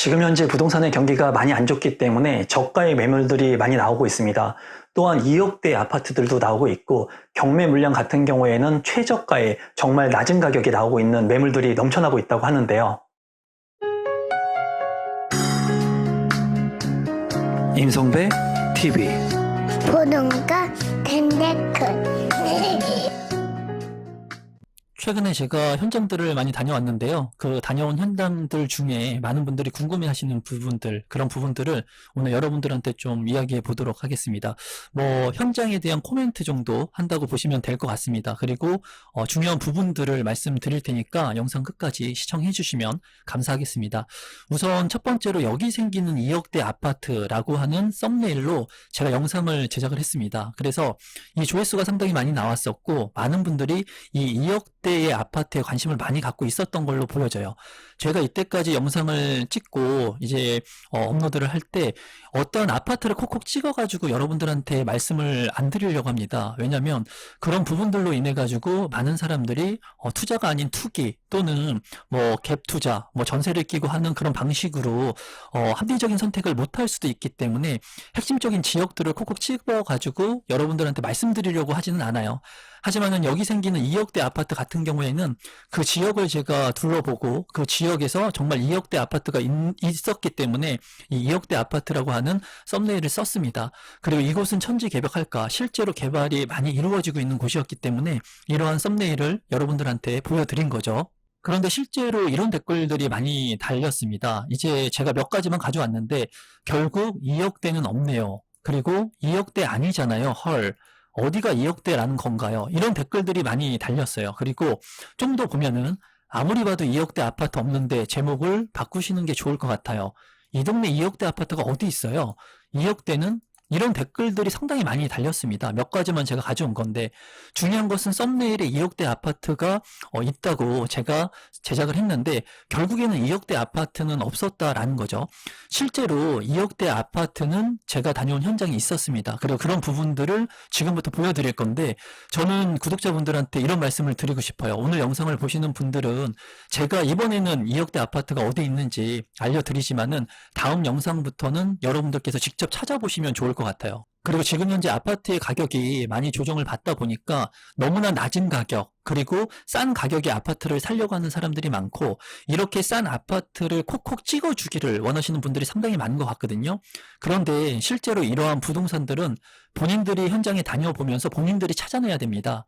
지금 현재 부동산의 경기가 많이 안 좋기 때문에 저가의 매물들이 많이 나오고 있습니다. 또한 2억대 아파트들도 나오고 있고 경매 물량 같은 경우에는 최저가에 정말 낮은 가격에 나오고 있는 매물들이 넘쳐나고 있다고 하는데요. 임성배 TV 보동과 덴데크 최근에 제가 현장들을 많이 다녀왔는데요. 그 다녀온 현장들 중에 많은 분들이 궁금해 하시는 부분들, 그런 부분들을 오늘 여러분들한테 좀 이야기해 보도록 하겠습니다. 현장에 대한 코멘트 정도 한다고 보시면 될 것 같습니다. 그리고 중요한 부분들을 말씀드릴 테니까 영상 끝까지 시청해 주시면 감사하겠습니다. 우선 첫 번째로 여기 생기는 2억대 아파트라고 하는 썸네일로 제가 영상을 제작을 했습니다. 그래서 이 조회수가 상당히 많이 나왔었고 많은 분들이 이 2억대의 아파트에 관심을 많이 갖고 있었던 걸로 보여져요. 제가 이때까지 영상을 찍고 이제 업로드를 할 때 어떤 아파트를 콕콕 찍어가지고 여러분들한테 말씀을 안 드리려고 합니다. 왜냐하면 그런 부분들로 인해 가지고 많은 사람들이 투자가 아닌 투기 또는 갭 투자, 전세를 끼고 하는 그런 방식으로 합리적인 선택을 못할 수도 있기 때문에 핵심적인 지역들을 콕콕 찍어가지고 여러분들한테 말씀드리려고 하지는 않아요. 하지만은 여기 생기는 2억대 아파트 같은 경우에는 그 지역을 제가 둘러보고 그 지역에서 정말 2억대 아파트가 있었기 때문에 이 2억대 아파트라고 하는 썸네일을 썼습니다. 그리고 이곳은 천지개벽할까 실제로 개발이 많이 이루어지고 있는 곳이었기 때문에 이러한 썸네일을 여러분들한테 보여드린 거죠. 그런데 실제로 이런 댓글들이 많이 달렸습니다. 이제 제가 몇 가지만 가져왔는데 결국 2억대는 없네요. 그리고 2억대 아니잖아요. 헐. 어디가 2억대라는 건가요? 이런 댓글들이 많이 달렸어요. 그리고 좀 더 보면은 아무리 봐도 2억대 아파트 없는데 제목을 바꾸시는 게 좋을 것 같아요. 이 동네 2억대 아파트가 어디 있어요? 2억대는 이런 댓글들이 상당히 많이 달렸습니다. 몇 가지만 제가 가져온 건데 중요한 것은 썸네일에 2억대 아파트가 있다고 제가 제작을 했는데 결국에는 2억대 아파트는 없었다라는 거죠. 실제로 2억대 아파트는 제가 다녀온 현장에 있었습니다. 그리고 그런 부분들을 지금부터 보여드릴 건데 저는 구독자분들한테 이런 말씀을 드리고 싶어요. 오늘 영상을 보시는 분들은 제가 이번에는 2억대 아파트가 어디 있는지 알려드리지만은 다음 영상부터는 여러분들께서 직접 찾아보시면 좋을 것 같아요. 그리고 지금 현재 아파트의 가격이 많이 조정을 받다 보니까 너무나 낮은 가격 그리고 싼 가격의 아파트를 살려고 하는 사람들이 많고 이렇게 싼 아파트를 콕콕 찍어주기를 원하시는 분들이 상당히 많은 것 같거든요. 그런데 실제로 이러한 부동산들은 본인들이 현장에 다녀보면서 본인들이 찾아내야 됩니다.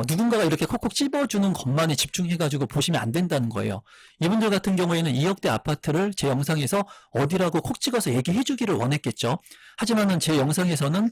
누군가가 이렇게 콕콕 찝어주는 것만에 집중해가지고 보시면 안 된다는 거예요. 이분들 같은 경우에는 2억대 아파트를 제 영상에서 어디라고 콕 찍어서 얘기해 주기를 원했겠죠. 하지만은 제 영상에서는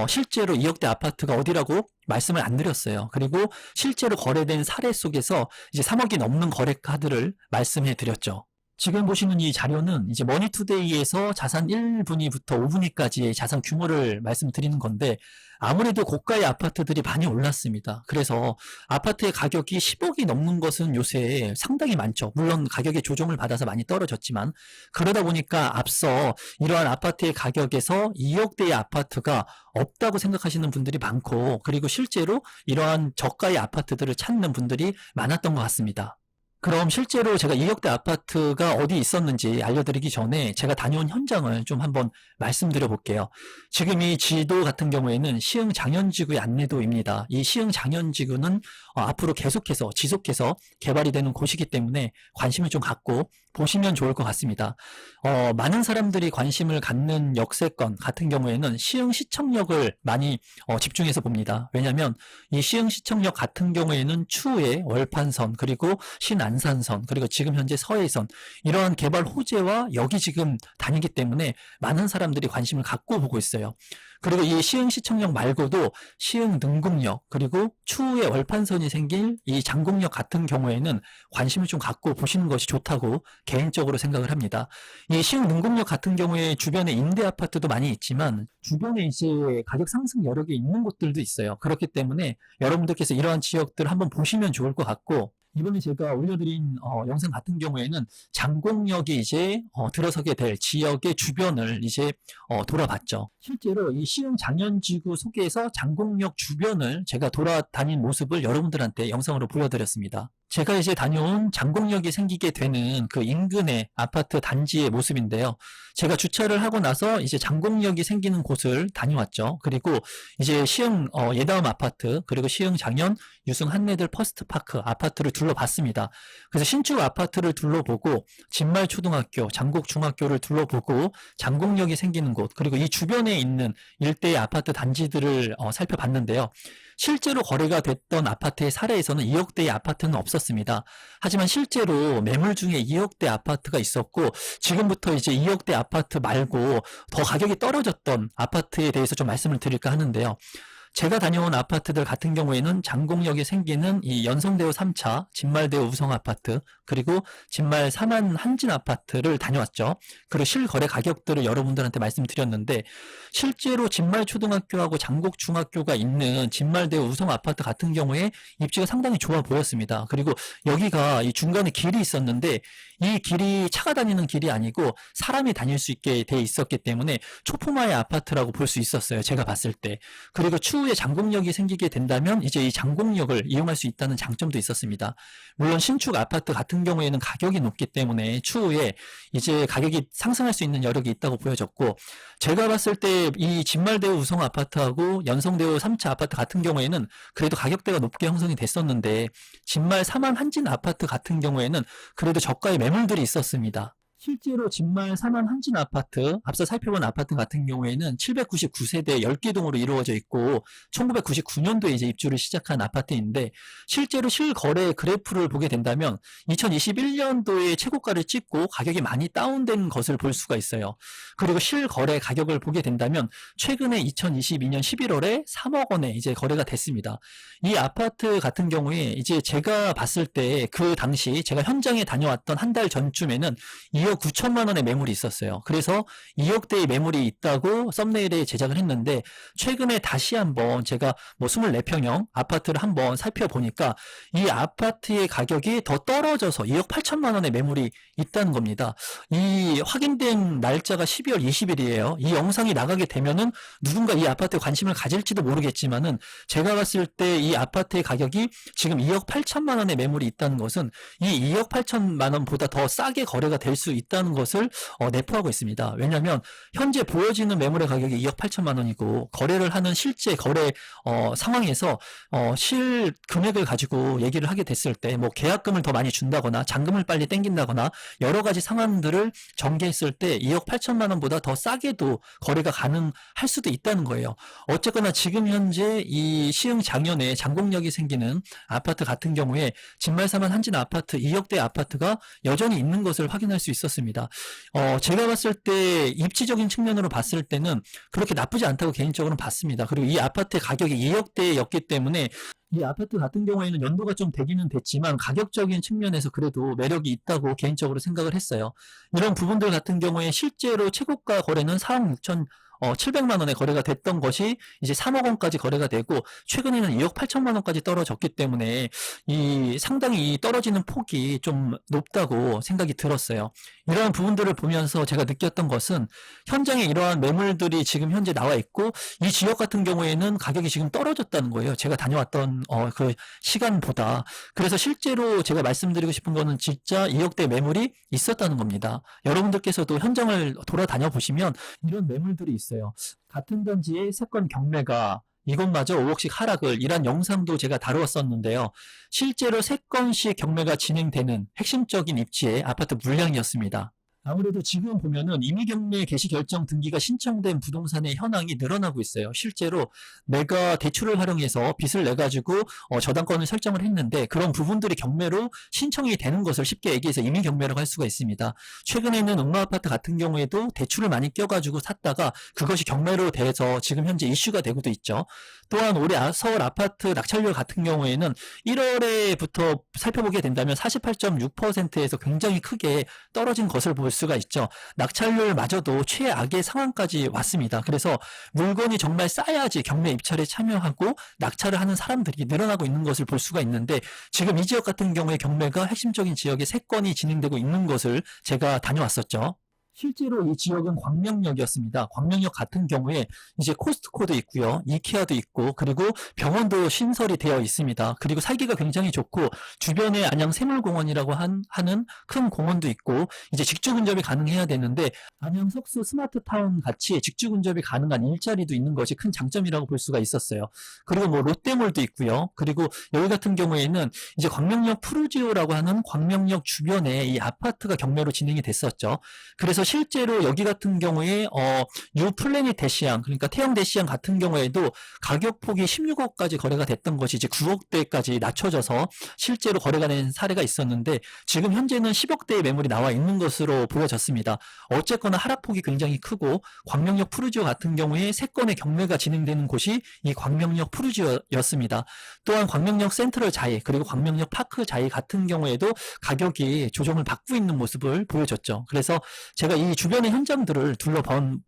실제로 2억대 아파트가 어디라고 말씀을 안 드렸어요. 그리고 실제로 거래된 사례 속에서 이제 3억이 넘는 거래 카드를 말씀해 드렸죠. 지금 보시는 이 자료는 이제 머니투데이에서 자산 1분위부터 5분위까지의 자산 규모를 말씀드리는 건데 아무래도 고가의 아파트들이 많이 올랐습니다. 그래서 아파트의 가격이 10억이 넘는 것은 요새 상당히 많죠. 물론 가격의 조정을 받아서 많이 떨어졌지만 그러다 보니까 앞서 이러한 아파트의 가격에서 2억대의 아파트가 없다고 생각하시는 분들이 많고 그리고 실제로 이러한 저가의 아파트들을 찾는 분들이 많았던 것 같습니다. 그럼 실제로 제가 2억대 아파트가 어디 있었는지 알려드리기 전에 제가 다녀온 현장을 좀 한번 말씀드려 볼게요. 지금 이 지도 같은 경우에는 시흥 장현지구의 안내도입니다. 이 시흥 장현지구는 앞으로 계속해서 지속해서 개발이 되는 곳이기 때문에 관심을 좀 갖고 보시면 좋을 것 같습니다. 많은 사람들이 관심을 갖는 역세권 같은 경우에는 시흥시청역을 많이 집중해서 봅니다. 왜냐하면 이 시흥시청역 같은 경우에는 추후에 월판선 그리고 신안산선 그리고 지금 현재 서해선 이러한 개발 호재와 여기 지금 다니기 때문에 많은 사람들이 관심을 갖고 보고 있어요. 그리고 이 시흥시청역 말고도 시흥 능곡역 그리고 추후에 월판선이 생길 이 장곡역 같은 경우에는 관심을 좀 갖고 보시는 것이 좋다고 개인적으로 생각을 합니다. 이 시흥 능곡역 같은 경우에 주변에 임대 아파트도 많이 있지만 주변에 이제 가격 상승 여력이 있는 곳들도 있어요. 그렇기 때문에 여러분들께서 이러한 지역들 한번 보시면 좋을 것 같고 이번에 제가 올려드린 영상 같은 경우에는 장곡역이 이제 들어서게 될 지역의 주변을 이제 돌아봤죠. 실제로 이 시흥 장현지구 속에서 장곡역 주변을 제가 돌아다닌 모습을 여러분들한테 영상으로 보여드렸습니다. 제가 이제 다녀온 장곡역이 생기게 되는 그 인근의 아파트 단지의 모습인데요. 제가 주차를 하고 나서 이제 장곡역이 생기는 곳을 다녀왔죠. 그리고 이제 시흥 예다움 아파트, 그리고 시흥 장현 유승 한내들 퍼스트파크 아파트를 둘러봤습니다. 그래서 신축 아파트를 둘러보고 진말 초등학교, 장곡 중학교를 둘러보고 장곡역이 생기는 곳, 그리고 이 주변에 있는 일대의 아파트 단지들을 살펴봤는데요. 실제로 거래가 됐던 아파트의 사례에서는 2억대의 아파트는 없었습니다. 하지만 실제로 매물 중에 2억대 아파트가 있었고, 지금부터 이제 2억대 아파트 말고 더 가격이 떨어졌던 아파트에 대해서 좀 말씀을 드릴까 하는데요. 제가 다녀온 아파트들 같은 경우에는 장곡역에 생기는 이 연성대우 3차, 진말대우 우성 아파트, 그리고 진말 사만 한진 아파트를 다녀왔죠. 그리고 실거래 가격들을 여러분들한테 말씀드렸는데, 실제로 진말 초등학교하고 장곡 중학교가 있는 진말대우 우성 아파트 같은 경우에 입지가 상당히 좋아 보였습니다. 그리고 여기가 이 중간에 길이 있었는데, 이 길이 차가 다니는 길이 아니고 사람이 다닐 수 있게 돼 있었기 때문에 초품화의 아파트라고 볼 수 있었어요. 제가 봤을 때. 그리고 추후에 장곡역이 생기게 된다면 이제 이 장곡역을 이용할 수 있다는 장점도 있었습니다. 물론 신축 아파트 같은 경우에는 가격이 높기 때문에 추후에 이제 가격이 상승할 수 있는 여력이 있다고 보여졌고, 제가 봤을 때 이 진말대우 우성 아파트하고 연성대우 3차 아파트 같은 경우에는 그래도 가격대가 높게 형성이 됐었는데, 진말 사만 한진 아파트 같은 경우에는 그래도 저가의 매물들이 있었습니다. 실제로 진말 사만 한진 아파트, 앞서 살펴본 아파트 같은 경우에는 799세대 10개 동으로 이루어져 있고 1999년도에 이제 입주를 시작한 아파트인데, 실제로 실거래 그래프를 보게 된다면 2021년도에 최고가를 찍고 가격이 많이 다운된 것을 볼 수가 있어요. 그리고 실거래 가격을 보게 된다면 최근에 2022년 11월에 3억 원에 이제 거래가 됐습니다. 이 아파트 같은 경우에 이제 제가 봤을 때 그 당시 제가 현장에 다녀왔던 한 달 전쯤에는 2억 9천만 원의 매물이 있었어요. 그래서 2억대의 매물이 있다고 썸네일에 제작을 했는데, 최근에 다시 한번 제가 뭐 24평형 아파트를 한번 살펴보니까 이 아파트의 가격이 더 떨어져서 2억 8천만 원의 매물이 있다는 겁니다. 이 확인된 날짜가 12월 20일이에요. 이 영상이 나가게 되면은 누군가 이 아파트에 관심을 가질지도 모르겠지만은, 제가 봤을 때 이 아파트의 가격이 지금 2억 8천만 원의 매물이 있다는 것은 이 2억 8천만 원보다 더 싸게 거래가 될 수 있다는 것을 내포하고 있습니다. 왜냐하면 현재 보여지는 매물의 가격이 2억 8천만 원이고, 거래를 하는 실제 거래 상황에서 실 금액을 가지고 얘기를 하게 됐을 때 뭐 계약금을 더 많이 준다거나 잔금을 빨리 땡긴다거나 여러 가지 상황들을 전개했을 때 2억 8천만 원보다 더 싸게도 거래가 가능할 수도 있다는 거예요. 어쨌거나 지금 현재 이 시흥 장현에 장곡역이 생기는 아파트 같은 경우에 진말사만 한진 아파트 2억대 아파트가 여전히 있는 것을 확인할 수 있었습니다. 제가 봤을 때 입지적인 측면으로 봤을 때는 그렇게 나쁘지 않다고 개인적으로는 봤습니다. 그리고 이 아파트의 가격이 2억대였기 때문에 이 아파트 같은 경우에는 연도가 좀 되기는 됐지만 가격적인 측면에서 그래도 매력이 있다고 개인적으로 생각을 했어요. 이런 부분들 같은 경우에 실제로 최고가 거래는 4억 6천 700만 원에 거래가 됐던 것이 이제 3억 원까지 거래가 되고, 최근에는 2억 8천만 원까지 떨어졌기 때문에 이 상당히 이 떨어지는 폭이 좀 높다고 생각이 들었어요. 이러한 부분들을 보면서 제가 느꼈던 것은 현장에 이러한 매물들이 지금 현재 나와 있고, 이 지역 같은 경우에는 가격이 지금 떨어졌다는 거예요. 제가 다녀왔던 그 시간보다. 그래서 실제로 제가 말씀드리고 싶은 거는 진짜 2억대 매물이 있었다는 겁니다. 여러분들께서도 현장을 돌아다녀 보시면 이런 매물들이 있어요. 같은 단지의 세건 경매가 이것마저 5억씩 하락을, 이란 영상도 제가 다루었었는데요. 실제로 3건씩 경매가 진행되는 핵심적인 입지의 아파트 물량이었습니다. 아무래도 지금 보면은 임의경매 개시 결정 등기가 신청된 부동산의 현황이 늘어나고 있어요. 실제로 내가 대출을 활용해서 빚을 내가지고 저당권을 설정을 했는데, 그런 부분들이 경매로 신청이 되는 것을 쉽게 얘기해서 임의경매라고 할 수가 있습니다. 최근에는 옥마아파트 같은 경우에도 대출을 많이 껴가지고 샀다가 그것이 경매로 돼서 지금 현재 이슈가 되고도 있죠. 또한 올해 서울 아파트 낙찰률 같은 경우에는 1월에부터 살펴보게 된다면 48.6%에서 굉장히 크게 떨어진 것을 볼 수가 있죠. 낙찰률마저도 최악의 상황까지 왔습니다. 그래서 물건이 정말 싸야지 경매 입찰에 참여하고 낙찰을 하는 사람들이 늘어나고 있는 것을 볼 수가 있는데, 지금 이 지역 같은 경우에 경매가 핵심적인 지역에 3건이 진행되고 있는 것을 제가 다녀왔었죠. 실제로 이 지역은 광명역이었습니다. 광명역 같은 경우에 이제 코스트코도 있고요. 이케아도 있고 그리고 병원도 신설이 되어 있습니다. 그리고 살기가 굉장히 좋고 주변에 안양 새물공원이라고 하는 큰 공원도 있고 이제 직주 근접이 가능해야 되는데 안양 석수 스마트타운 같이 직주 근접이 가능한 일자리도 있는 것이 큰 장점이라고 볼 수가 있었어요. 그리고 뭐 롯데몰도 있고요. 그리고 여기 같은 경우에는 이제 광명역 푸르지오라고 하는 광명역 주변에 이 아파트가 경매로 진행이 됐었죠. 그래서 실제로 여기 같은 경우에 뉴플래닛 대시양 그러니까 태형 대시양 같은 경우에도 가격폭이 16억까지 거래가 됐던 것이 이제 9억대까지 낮춰져서 실제로 거래가 된 사례가 있었는데 지금 현재는 10억대의 매물이 나와 있는 것으로 보여졌습니다. 어쨌거나 하락폭이 굉장히 크고 광명역 푸르지오 같은 경우에 3건의 경매가 진행되는 곳이 이 광명역 푸르지오였습니다. 또한 광명역 센트럴 자이 그리고 광명역 파크 자이 같은 경우에도 가격이 조정을 받고 있는 모습을 보여줬죠. 그래서 제가 이 주변의 현장들을 둘러본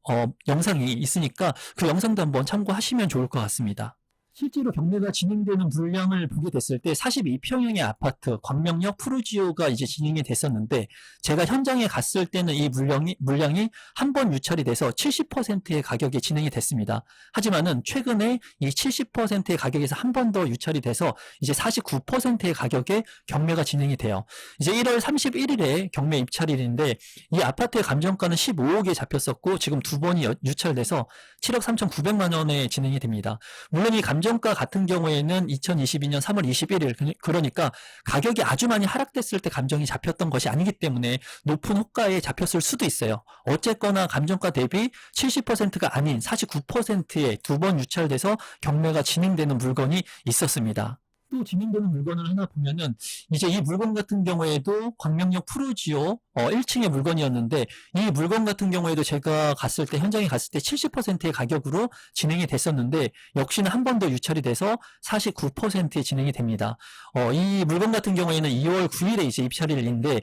영상이 있으니까 그 영상도 한번 참고하시면 좋을 것 같습니다. 실제로 경매가 진행되는 물량을 보게 됐을 때 42평형의 아파트 광명역 푸르지오가 이제 진행이 됐었는데 제가 현장에 갔을 때는 이 물량이 한 번 유찰이 돼서 70%의 가격이 진행이 됐습니다. 하지만은 최근에 이 70%의 가격에서 한 번 더 유찰이 돼서 이제 49%의 가격에 경매가 진행이 돼요. 이제 1월 31일에 경매 입찰일인데 이 아파트의 감정가는 15억에 잡혔었고 지금 2번이 유찰돼서 7억 3,900만 원에 진행이 됩니다. 물론 이 감정가 같은 경우에는 2022년 3월 21일 그러니까 가격이 아주 많이 하락됐을 때 감정이 잡혔던 것이 아니기 때문에 높은 호가에 잡혔을 수도 있어요. 어쨌거나 감정가 대비 70%가 아닌 49%에 2번 유찰돼서 경매가 진행되는 물건이 있었습니다. 또 진행되는 물건을 하나 보면은 이제 이 물건 같은 경우에도 광명역 푸르지오 1층의 물건이었는데 이 물건 같은 경우에도 제가 갔을 때 현장에 갔을 때 70%의 가격으로 진행이 됐었는데 역시나 한 번 더 유찰이 돼서 49%에 진행이 됩니다. 이 물건 같은 경우에는 2월 9일에 이제 입찰일인데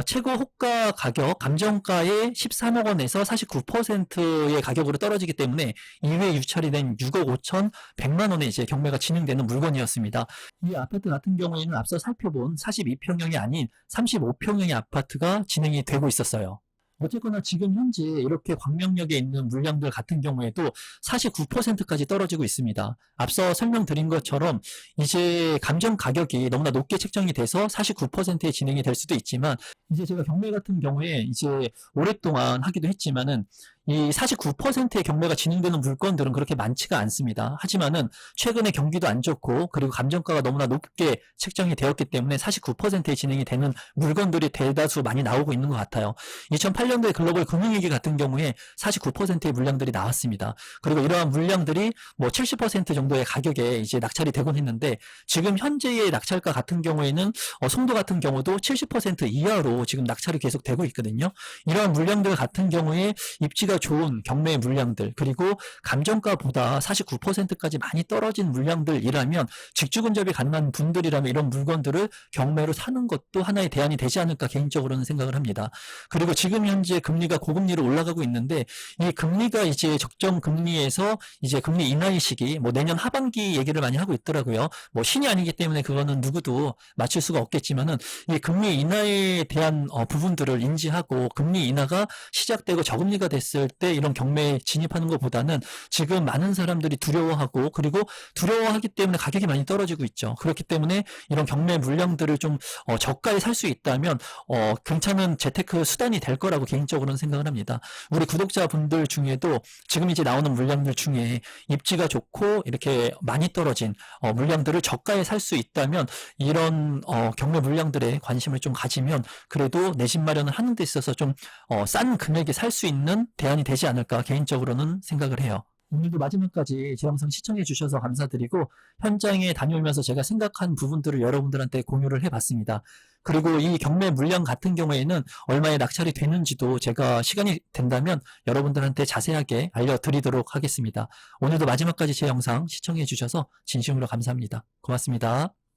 최고 호가 가격 감정가의 13억 원에서 49%의 가격으로 떨어지기 때문에 이후에 유찰이 된 6억 5천 100만 원에 이제 경매가 진행되는 물건이었습니다. 이 아파트 같은 경우에는 앞서 살펴본 42평형이 아닌 35평형의 아파트가 진행이 되고 있었어요. 어쨌거나 지금 현재 이렇게 광명역에 있는 물량들 같은 경우에도 49%까지 떨어지고 있습니다. 앞서 설명드린 것처럼 이제 감정 가격이 너무나 높게 책정이 돼서 49%에 진행이 될 수도 있지만 이제 제가 경매 같은 경우에 이제 오랫동안 하기도 했지만은 이 49%의 경매가 진행되는 물건들은 그렇게 많지가 않습니다. 하지만은 최근에 경기도 안 좋고 그리고 감정가가 너무나 높게 책정이 되었기 때문에 49%에 진행이 되는 물건들이 대다수 많이 나오고 있는 것 같아요. 2008년도에 글로벌 금융위기 같은 경우에 49%의 물량들이 나왔습니다. 그리고 이러한 물량들이 뭐 70% 정도의 가격에 이제 낙찰이 되곤 했는데 지금 현재의 낙찰가 같은 경우에는 송도 같은 경우도 70% 이하로 지금 낙찰이 계속 되고 있거든요. 이러한 물량들 같은 경우에 입지가 좋은 경매 물량들 그리고 감정가보다 49%까지 많이 떨어진 물량들이라면 직주근접이 가능한 분들이라면 이런 물건들을 경매로 사는 것도 하나의 대안이 되지 않을까 개인적으로는 생각을 합니다. 그리고 지금 현재 금리가 고금리로 올라가고 있는데 이 금리가 이제 적정 금리에서 이제 금리 인하의 시기 뭐 내년 하반기 얘기를 많이 하고 있더라고요. 뭐 신이 아니기 때문에 그거는 누구도 맞출 수가 없겠지만은 이 금리 인하에 대한 부분들을 인지하고 금리 인하가 시작되고 저금리가 됐을 때 이런 경매에 진입하는 것보다는 지금 많은 사람들이 두려워하고 그리고 두려워하기 때문에 가격이 많이 떨어지고 있죠. 그렇기 때문에 이런 경매 물량들을 좀 저가에 살 수 있다면 괜찮은 재테크 수단이 될 거라고 개인적으로는 생각을 합니다. 우리 구독자분들 중에도 지금 이제 나오는 물량들 중에 입지가 좋고 이렇게 많이 떨어진 물량들을 저가에 살 수 있다면 이런 경매 물량들에 관심을 좀 가지면 그래도 내 집 마련을 하는 데 있어서 좀 싼 금액에 살 수 있는 대안이 되지 않을까 개인적으로는 생각을 해요. 오늘도 마지막까지 제 영상 시청해 주셔서 감사드리고 현장에 다녀오면서 제가 생각한 부분들을 여러분들한테 공유를 해봤습니다. 그리고 이 경매 물량 같은 경우에는 얼마에 낙찰이 되는지도 제가 시간이 된다면 여러분들한테 자세하게 알려드리도록 하겠습니다. 오늘도 마지막까지 제 영상 시청해 주셔서 진심으로 감사합니다. 고맙습니다.